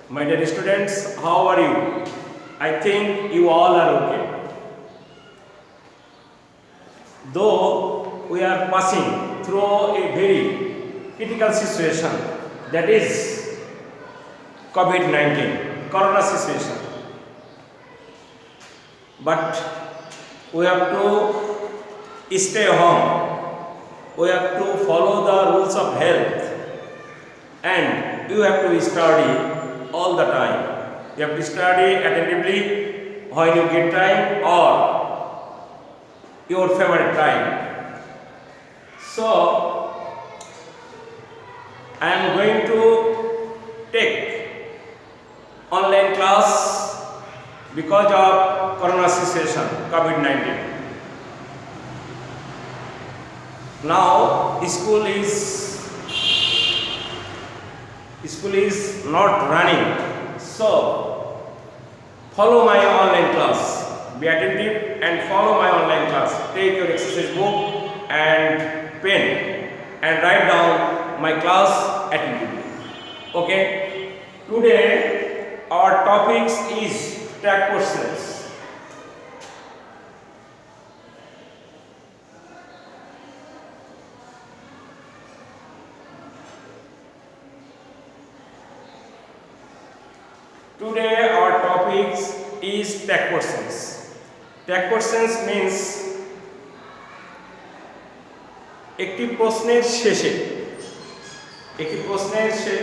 My dear students, how are you? I think you all are okay. Though we are passing through a very critical situation, that is COVID-19, Corona situation. But we have to stay home. We have to follow the rules of health, and you have to study all the time. You have to study attentively when you get time or your favorite time. So I am going to take online class because of Corona situation, COVID-19. Now school is not running, so follow my online class. Be attentive and follow my online class. Take your exercise book and pen and write down my class attentively. Okay. Today our topics is tag questions. Today our topics is tag questions. Tag questions means একটি প্রশ্নের শেষে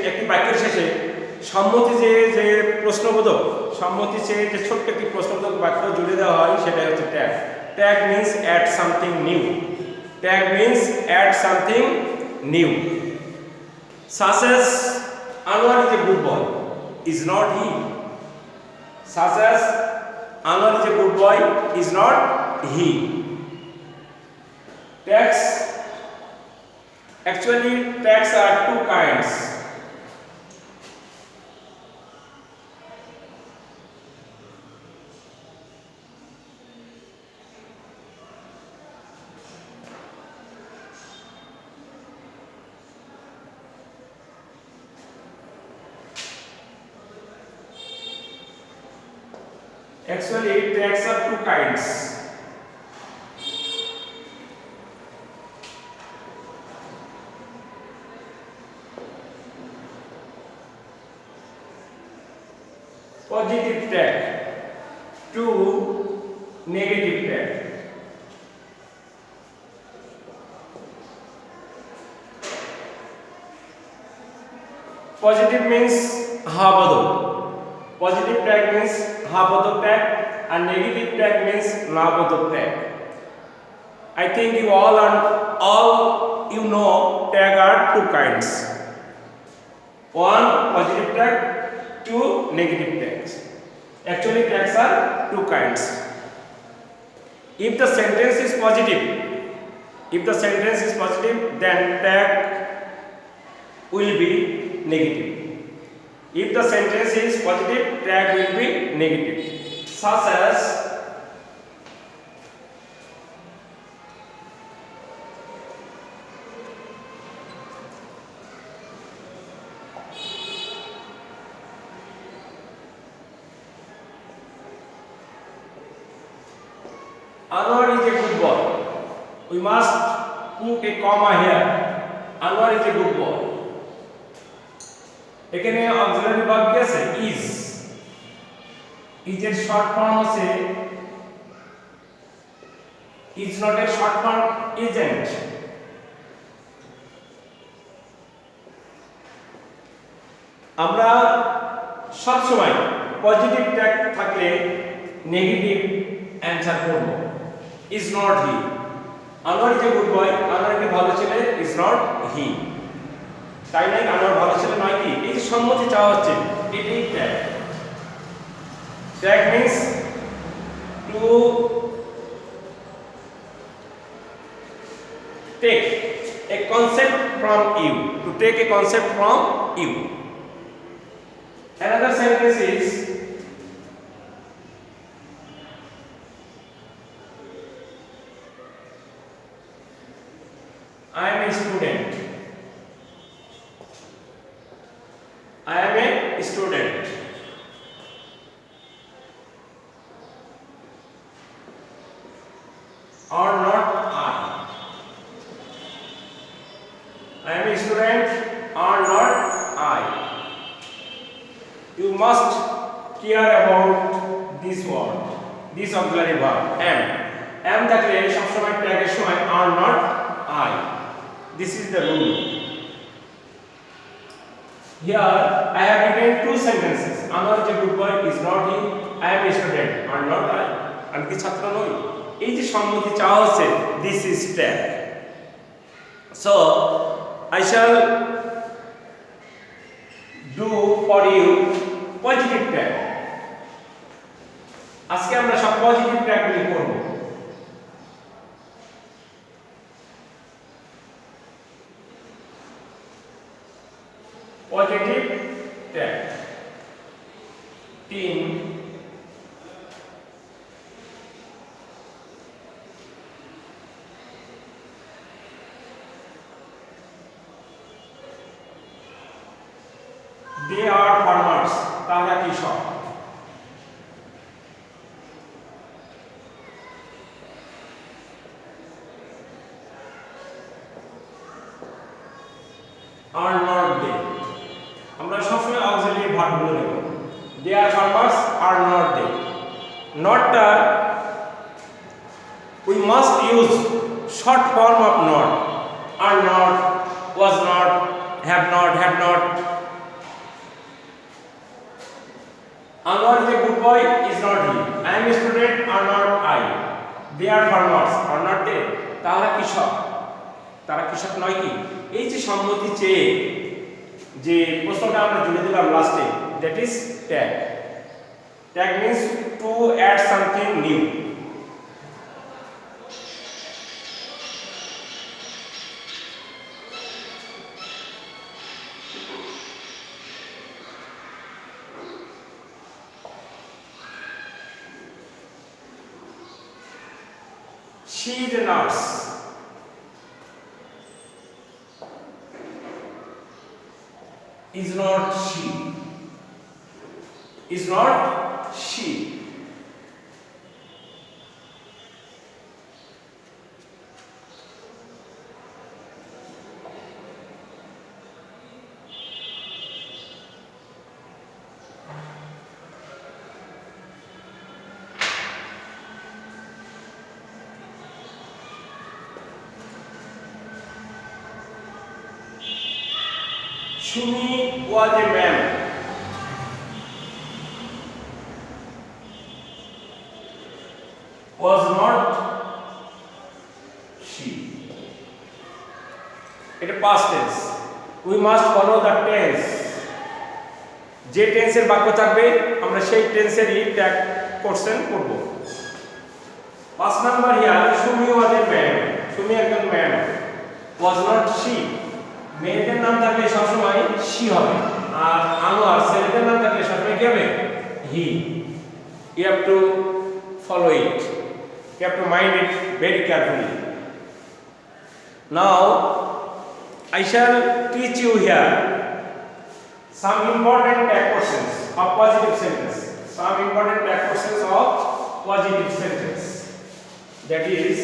একটি বাক্যের শেষে সম্মতি যে প্রশ্নবোধক সম্মতি চেয়ে যে ছোট্ট একটি প্রশ্নবোধক বাক্য জুড়ে দেওয়া হয় সেটাই হচ্ছে tag. Tag means add something new. Tag means add something new. Such as Anwar is a good boy, is not he. Such as Anwar is a good boy, is not he. Tags, actually tags are two kinds. Actually tags are two kinds. Positive tag to negative tag. Positive means ha-bodok. Positive tag means ha-bodok tag and negative tag means na-bodok tag. I think you all know tag are two kinds. One positive tag, two negative tags. Actually tags are two kinds. If the sentence is positive, then tag will be negative. If the sentence is positive, tag will be negative. Such as Anwar is a good boy. We must put a comma here. Anwar is a good boy. এখানে auxiliary verb কি আছে? Is এর short form আছে is not এর short form isn't. আমরা সব সময় positive tag থাকলে নেগেটিভ অ্যানসার করব। Is not he. Anwar is a good boy, Anwar একটি ভালো ছেলে, ইজ নট হি। তাই নাই আনোয়ার ভালো ছেলে নয় কি? এই যে সম্মতি চাওয়া হচ্ছে এটাই tag. Tag means to take a concept from you, to take a concept from you. Another sentence is I am a student. I am a student. Are not I. I am a student. Are not I. You must care about this word. This auxiliary verb am. Am থাকলে সব সময় ট্যাগের সময় are not I. This is the rule. Here I have written two sentences. Anwar is a good boy is not he. I am a student. Are not I. আমি কি ছাত্র নই? এই যে সম্মতি চাওয়া হচ্ছে, this is tag. So I shall do for you positive tag. আজকে আমরা সব পজিটিভ ট্যাগগুলি করব। Positive tag 3 They are farmers. তারা কৃষক। Are not they? আমরা সবসময় অক্সিলারি ভার্বগুলো নেব। They are farmers. Are not they? Not we must use short form of not. Are not, was not, have not, had not. Anwar is a good boy is not he. I am a student. Are not I. They are farmers. Are not they? তারা কৃষক। তারা কৃষক নয় কি? এই যে সম্মতি চেয়ে যে প্রশ্নটা আমরা জুড়ে দিলাম লাস্টে, that is tag. Tag means to add something new. She is a nurse. Is not she. Is not she. Shumi was a man. Was not she. It is past tense. We must follow the tense. যে টেন্সের বাক্য থাকবে আমরা সেই টেন্সেরই tag question করব। 5 number here Sumi was a man. Sumi একজন man. Was not she. মেয়েদের নাম থাকলে সবসময় she হবে, আর আনোয়ার ছেলেদের নাম থাকলে সবসময় কি হবে? he. You have to follow it. You have to mind it very carefully. Now I shall teach you here some important tag questions of positive sentence. Some important tag questions of positive sentence. That is,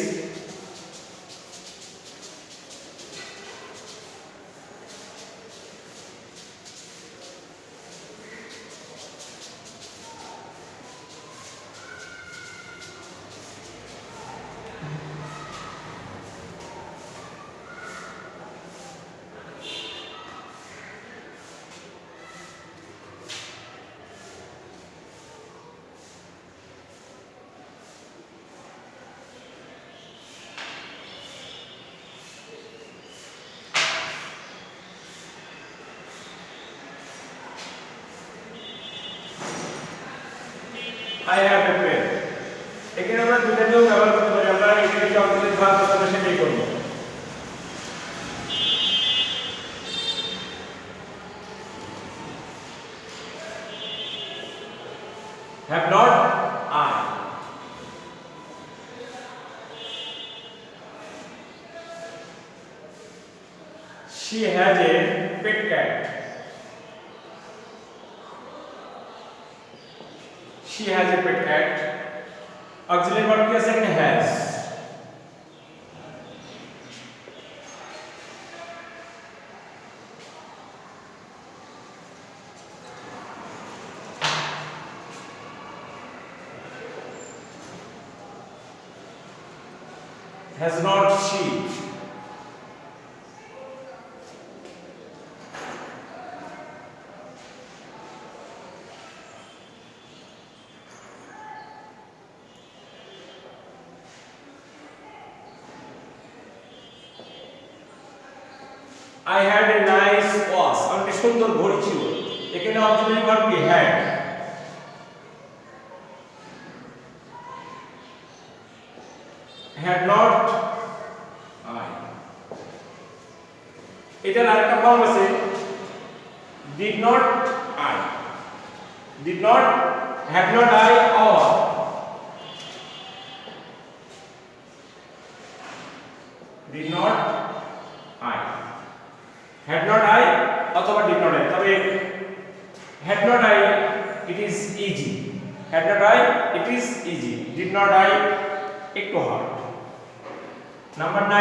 I have a pen. এখানে আমরা দুটো নিয়ম ব্যবহার করতে পারি। আমরা এখানে যে অক্সিলারি ভার্ব আছে সেটাই করব। Have not I. She has a pet cat. she has a pet cat. Auxiliary verb কি আছে এখানে has. Has not she. I had a nice watch. আমার একটা সুন্দর ঘড়ি ছিল। এখানে অক্সিলারি ভার্ব কি had. Had not I. এটার আরেকটা ফর্ম আছে did not I. Did not, had not I or. Did not I. Had not I অথবা did not I, তবে had not I it is easy. Had not I it is easy. Did not I একটু hard. Number 9,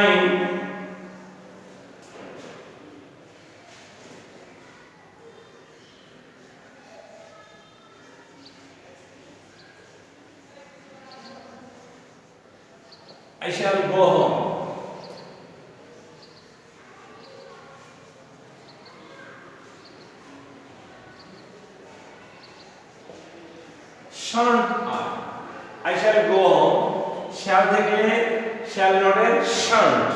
I shall go home. Shan't I shall go home. Shall থেকে shall not এর shan't.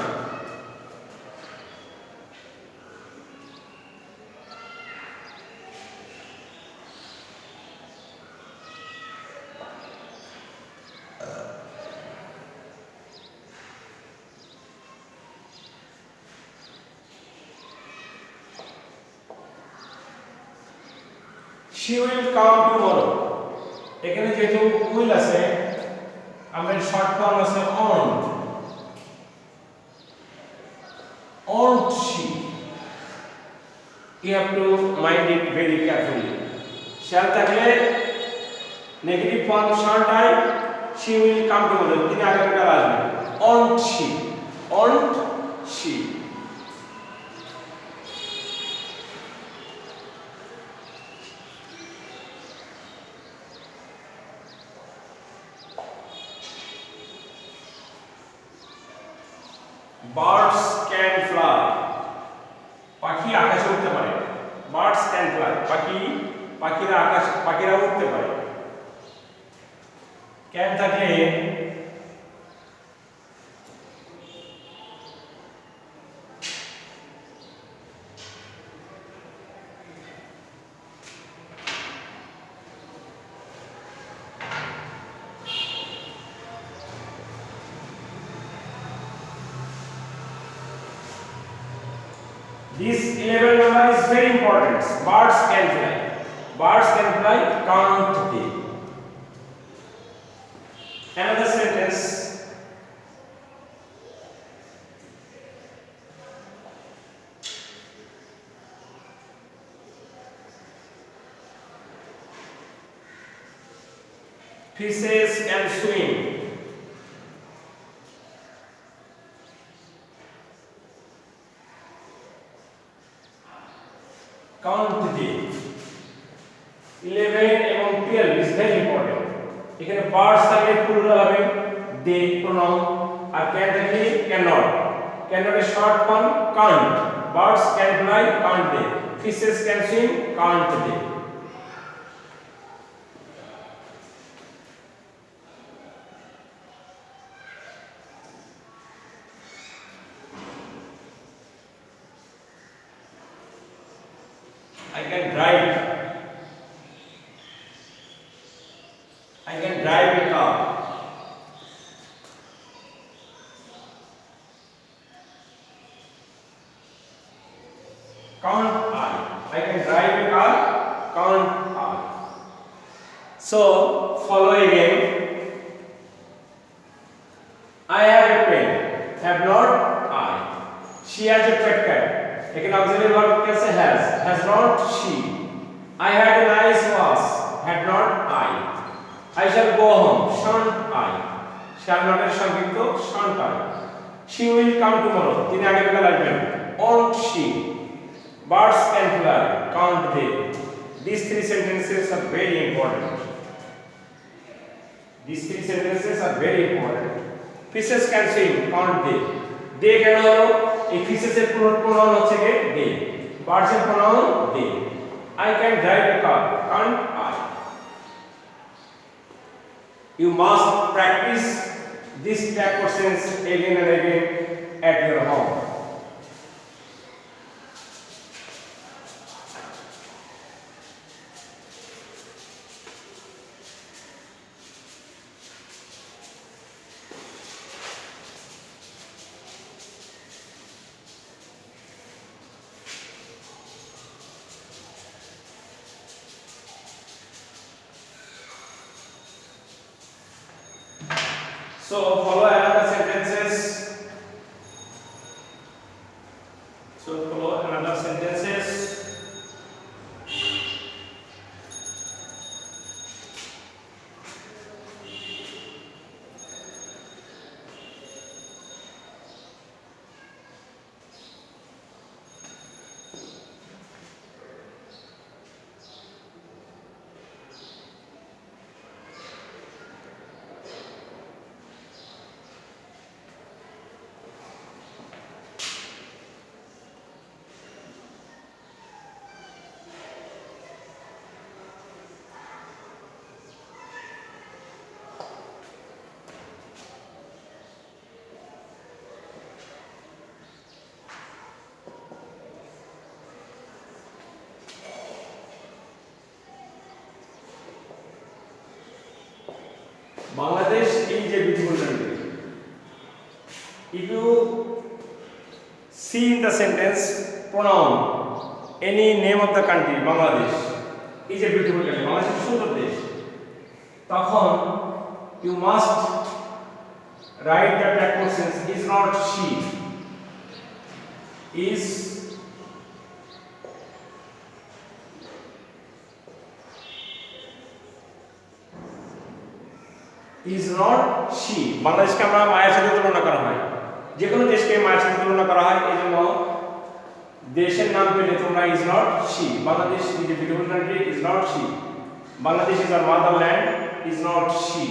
She will come tomorrow. এখানে যেহেতু will আছে আমাদের short form আছে won't. Won't she? You have to mind it very carefully. Shall থাকলে negative form shan't I, she will come tomorrow. তিনি আগামীকাল আসবেন. Won't she? Won't she? Birds can fly. পাখি আকাশে উঠতে পারে। Birds can fly. পাখিরা উঠতে পারে। can থাকলে this 11 number is very important. Birds can fly. Birds can fly, can't they? Another sentence. Fishes can swim. Count they. 11 এবং 12 is very important. এখানে birds থাকলে প্লুরাল হবে they pronoun, আর can থাকলে cannot. Cannot এর short form can't. Birds can fly, can't they? Fishes can swim, can't they? I can drive. I can drive a car. Can't I? I can drive a car. Can't I? So follow again. I have a pen. Have not I? She has a pet cat. लेकिन auxiliary verb कैसे has not she. I had a nice watch. Had not I? I shall go home. Shan't I? Shall not এর সংক্ষিপ্ত shan't I. She will come tomorrow. তিনি আগামীকাল আসবেন. Won't she? Birds can fly. Can't they? These three sentences are very important. These three sentences are very important. Fishes can swim. Can't they? They কেন হলো? এই fishes এর pronoun হচ্ছে কে? They. Birds এর pronoun they. I can drive a car. Can't I? You must practice this type of sense again and again at your home. So follow another sentences. Bangladesh is a beautiful country. If you see in the sentence pronoun any name of the country, Bangladesh is a beautiful country. Bangladesh is সুন্দর দেশ। তখন you must write the backward sense is not she, is not she. বাংলাদেশকে আমরা মায়ের সাথে তুলনা করা হয়, যে কোনো দেশকে মায়ের সাথে তুলনা করা হয়, এই জন্য দেশের নাম পেলে তোমরা is not she. Bangladesh is a beautiful country is not she. Bangladesh is our motherland is not she.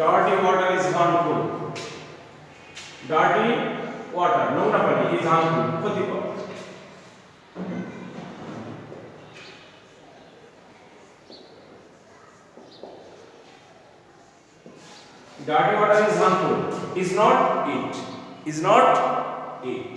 Dirty water is harmful. Dirty water, নোংরা পানি is harmful, ক্ষতিকর. Dirty water is harmful. Is not it. Is not it.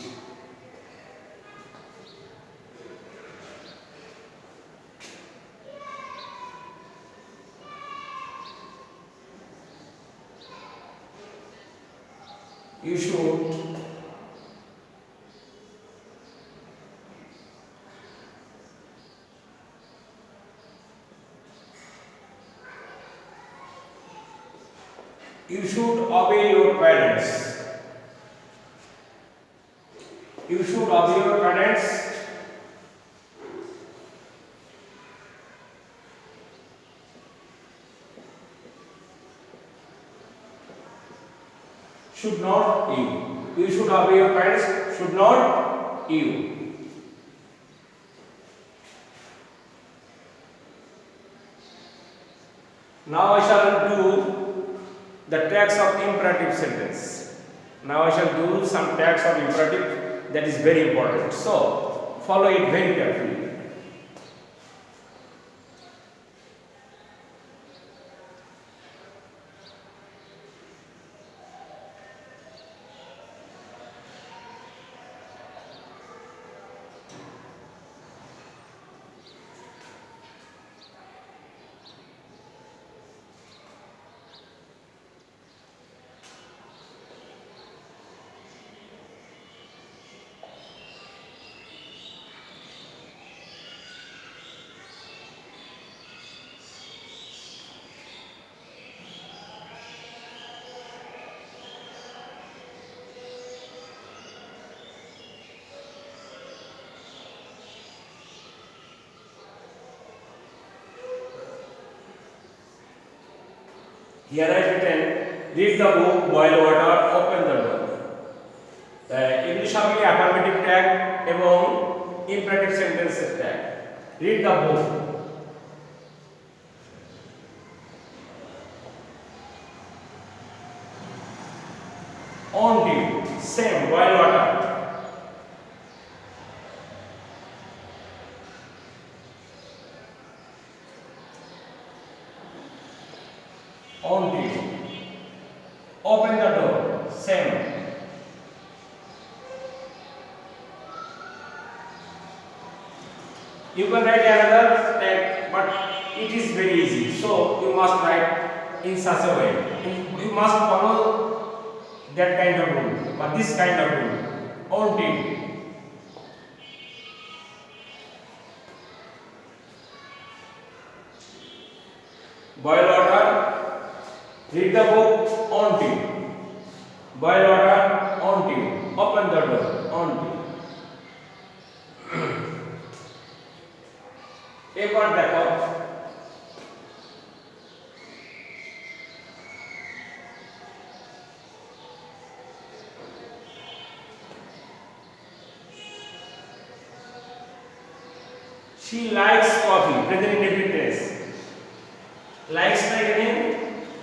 You should obey your parents. You should obey your parents. Should not you. You should obey your parents. Should not you. Now I shall do the tags of imperative sentence. Now I shall do some tags of imperative that is very important. So follow it very carefully. Here I written, read the book, boil water, open the door. এগুলি সবই affirmative tag এবং imperative সেন্টেন্সের tag. Read the book, on duty, same, boil water, on duty, open the door, same, you can write another tag but it is very easy, so you must write in such a way, you must follow that kind of rule or this kind of rule, on duty, boil water, read the book, on duty, boil water, on duty, open the door, on duty. এবার দেখো she likes coffee, present indefinite tense, likes like again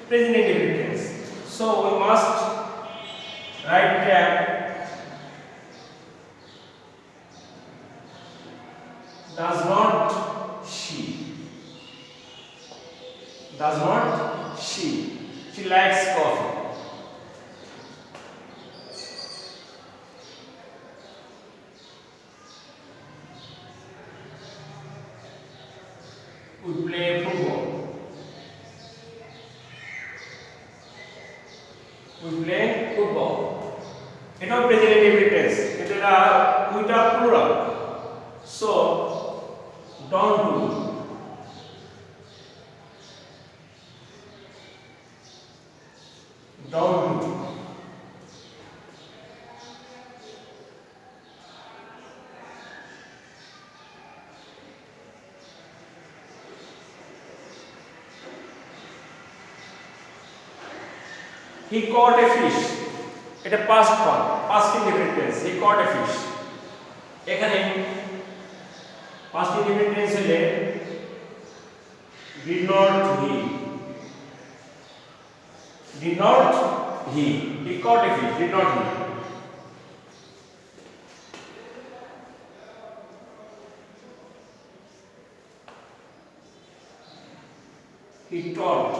present indefinite tense, so we must write tag does not she likes coffee. We play football, এটা present indefinite tense, এটা উইটা plural, so don't do, he caught a fish, এটা past form, past indefinite tense, he caught a fish, এখানে past indefinite tense হলে did not he caught a fish, did not he taught,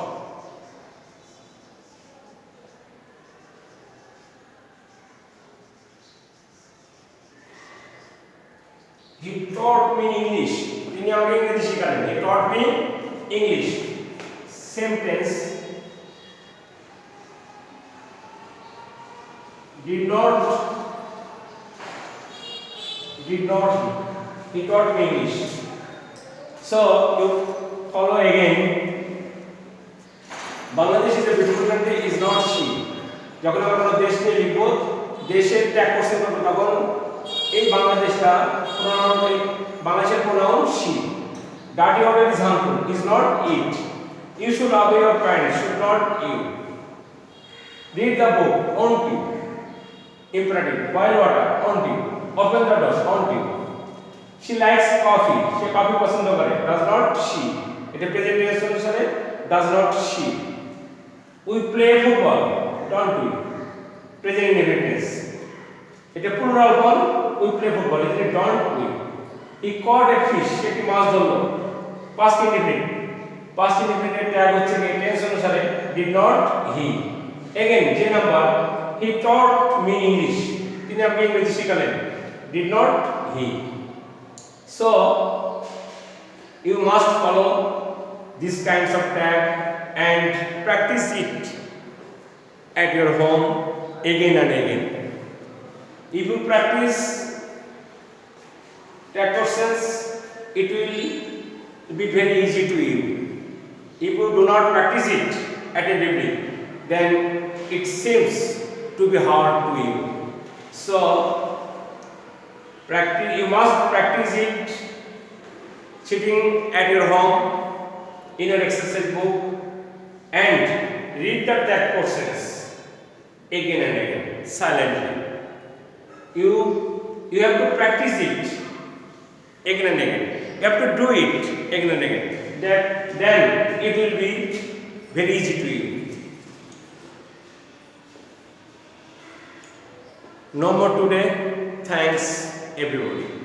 he taught me English, তিনি আমাকে ইংরেজি শেখালেন, he taught me English, same tense, did not he taught me English, so you follow again, Bangladesh is a beautiful country is not she, যখন আমরা কোনো দেশ নিয়ে লিখব, দেশের ট্যাগ কোশ্চেন করব, তখন এই বাংলাদেশটা বাংলাদেশের pronoun she, dirty order is harmful, is not it, you should obey your parents, should not you, read the book, on to, imperative, boil water, on to, open the door, on to, she likes coffee, say coffee পছন্দ করে, does not she, এটা present tense অনুসারে does not she, we play football, don't we, present indefinite tense, এটা plural form, we play football, এটা don't we, he caught a fish, সে একটি মাছ ধরলো, past indefinite tag হচ্ছে কি টেন্স অনুসারে did not he, again যে number, he taught me English, তিনি আমাকে ইংরেজি শেখালেন, did not he, so you must follow these kinds of tag and practice it at your home again and again. If you practice tag questions, it will be very easy to you. If you do not practice it attentively, then it seems to be hard to you. So you must practice it sitting at your home in your exercise book and read that questions again and again silently. You have to practice it again and again. You have to do it again and again. Then it will be very easy to you. No more today. Thanks everybody.